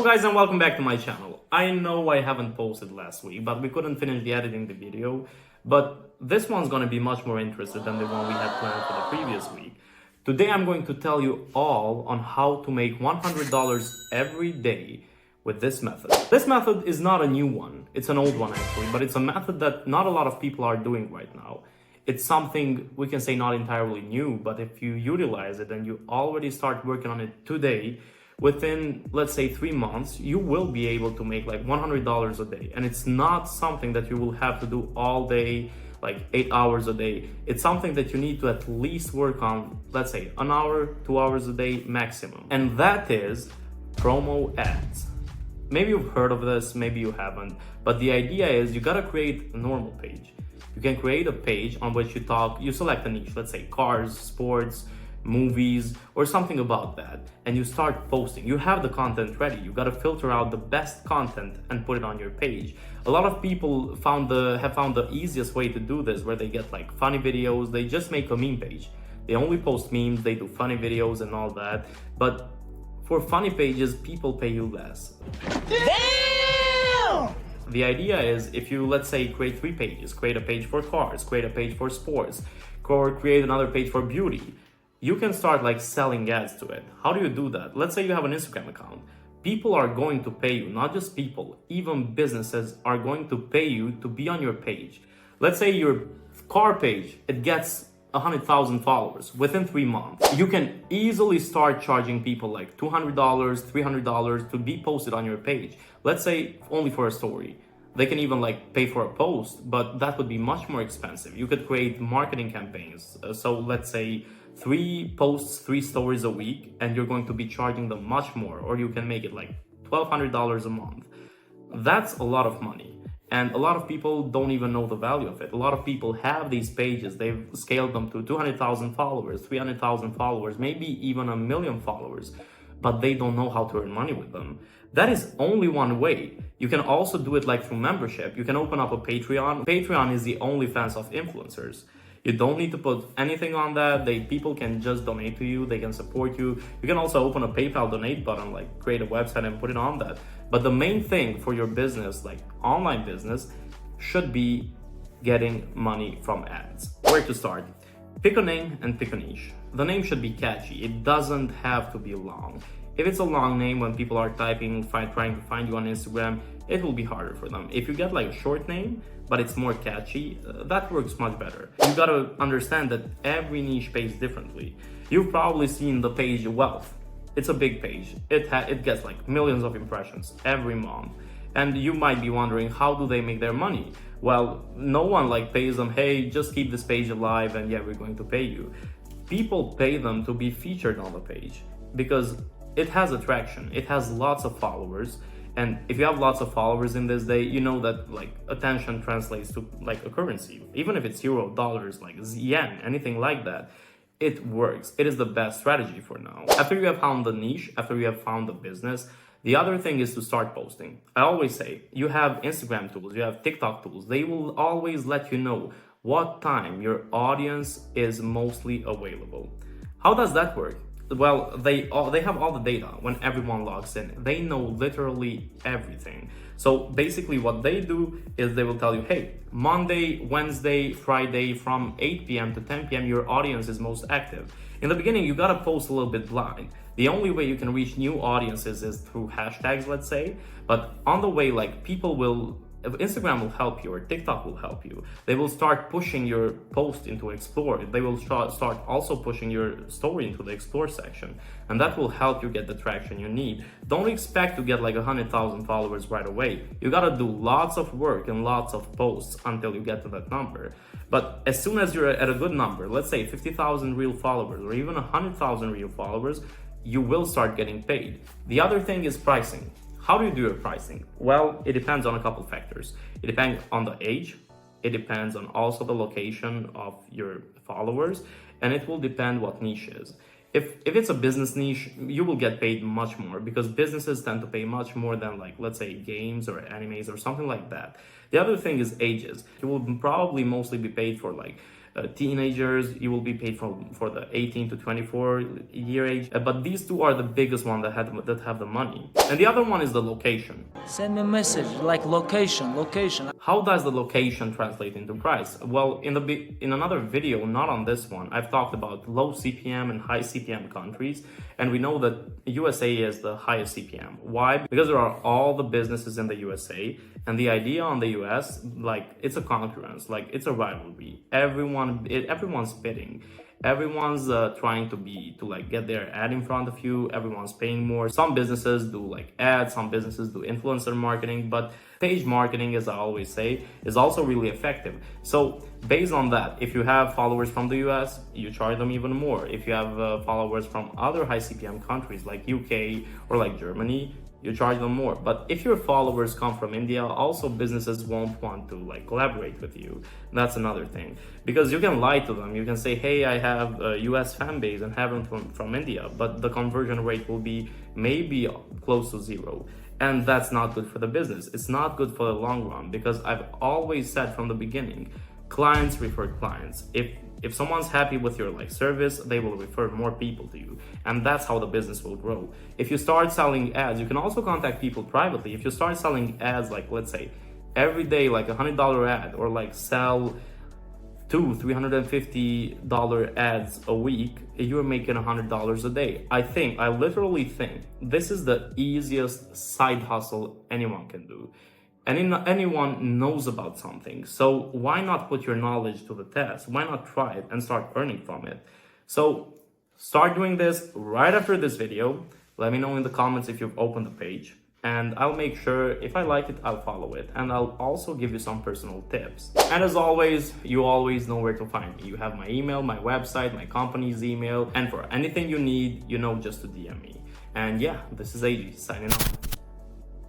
Hello guys and welcome back to my channel. I know I haven't posted last week, but we couldn't finish the editing the video. But this one's gonna be much more interesting than the one we had planned for the previous week. Today I'm going to tell you all on how to make $100 every day with this method. This method is not a new one, it's an old one actually, but it's a method that not a lot of people are doing right now. It's something we can say not entirely new, but if you utilize it and you already start working on it today, within, let's say 3 months, you will be able to make like $100 a day. And it's not something that you will have to do all day, like 8 hours a day. It's something that you need to at least work on, let's say 1 hour, 2 hours a day maximum. And that is promo ads. Maybe you've heard of this, maybe you haven't, but the idea is you gotta create a normal page. You can create a page on which you select a niche, let's say cars, sports, movies, or something about that, and you start posting. You have the content ready. You got to filter out the best content and put it on your page. A lot of people have found the easiest way to do this, where they get like funny videos. They just make a meme page. They only post memes, they do funny videos and all that. But for funny pages, people pay you less. Damn! The idea is, if you, let's say, create 3 pages, create a page for cars, create a page for sports, or create another page for beauty, you can start like selling ads to it. How do you do that? Let's say you have an Instagram account. People are going to pay you, not just people, even businesses are going to pay you to be on your page. Let's say your car page, it gets 100,000 followers within 3 months. You can easily start charging people like $200, $300 to be posted on your page. Let's say only for a story. They can even like pay for a post, but that would be much more expensive. You could create marketing campaigns. So let's say 3 posts, 3 stories a week, and you're going to be charging them much more, or you can make it like $1,200 a month. That's a lot of money. And a lot of people don't even know the value of it. A lot of people have these pages, they've scaled them to 200,000 followers, 300,000 followers, maybe even 1 million followers, but they don't know how to earn money with them. That is only one way. You can also do it like through membership. You can open up a Patreon. Patreon is the OnlyFans of influencers. You don't need to put anything on that. People can just donate to you. They can support you. You can also open a PayPal donate button, like create a website and put it on that. But the main thing for your business, like online business, should be getting money from ads. Where to start? Pick a name and pick a niche. The name should be catchy. It doesn't have to be long. If it's a long name, when people are trying to find you on Instagram, it will be harder for them. If you get like a short name, but it's more catchy, that works much better. You gotta understand that every niche pays differently. You've probably seen the page Wealth. It's a big page. It gets like millions of impressions every month. And you might be wondering, how do they make their money? Well, no one like pays them, hey, just keep this page alive and yeah, we're going to pay you. People pay them to be featured on the page because it has attraction. It has lots of followers. And if you have lots of followers in this day, you know that like attention translates to like a currency. Even if it's euro, dollars, like yen, anything like that, it works. It is the best strategy for now. After you have found the niche, after you have found the business, the other thing is to start posting. I always say, you have Instagram tools, you have TikTok tools. They will always let you know what time your audience is mostly available. How does that work? Well, they have all the data when everyone logs in. They know literally everything. So basically what they do is they will tell you, hey, Monday, Wednesday, Friday from 8 p.m. to 10 p.m. your audience is most active. In the beginning, you gotta post a little bit blind. The only way you can reach new audiences is through hashtags, let's say. But on the way, like Instagram will help you, or TikTok will help you. They will start pushing your post into Explore. They will start also pushing your story into the Explore section. And that will help you get the traction you need. Don't expect to get like 100,000 followers right away. You gotta do lots of work and lots of posts until you get to that number. But as soon as you're at a good number, let's say 50,000 real followers or even 100,000 real followers, you will start getting paid. The other thing is pricing. How do you do your pricing? Well, it depends on a couple factors. It depends on the age, it depends on also the location of your followers, and it will depend what niche is. If it's a business niche, you will get paid much more because businesses tend to pay much more than like, let's say games or animes or something like that. The other thing is ages. You will probably mostly be paid for like teenagers, you will be paid for the 18 to 24 year age. But these two are the biggest one that have the money. And the other one is the location. Send me a message like location. How does the location translate into price? Well, in another video, not on this one, I've talked about low CPM and high CPM countries, and we know that USA is the highest CPM. Why? Because there are all the businesses in the USA, and the idea on the US, like, it's a concurrence, like it's a rivalry. Everyone's bidding. Everyone's trying to like get their ad in front of you. Everyone's paying more. Some businesses do like ads, some businesses do influencer marketing, but page marketing, as I always say, is also really effective. So based on that, if you have followers from the US, you charge them even more. If you have followers from other high CPM countries like UK or like Germany, you charge them more. But if your followers come from India, also businesses won't want to like collaborate with you. That's another thing, because you can lie to them. You can say, hey, I have a US fan base and have them from India, but the conversion rate will be maybe close to zero. And that's not good for the business. It's not good for the long run, because I've always said from the beginning, clients refer clients. If someone's happy with your like service, they will refer more people to you, and that's how the business will grow. If you start selling ads, you can also contact people privately. If you start selling ads, like let's say every day, like $100 ad, or like sell $350 ads a week, you're making $100 a day. I literally think this is the easiest side hustle anyone can do. And anyone knows about something. So why not put your knowledge to the test? Why not try it and start earning from it? So start doing this right after this video. Let me know in the comments if you've opened the page, and I'll make sure, if I like it, I'll follow it. And I'll also give you some personal tips. And as always, you always know where to find me. You have my email, my website, my company's email. And for anything you need, you know just to DM me. And yeah, this is Egji signing off.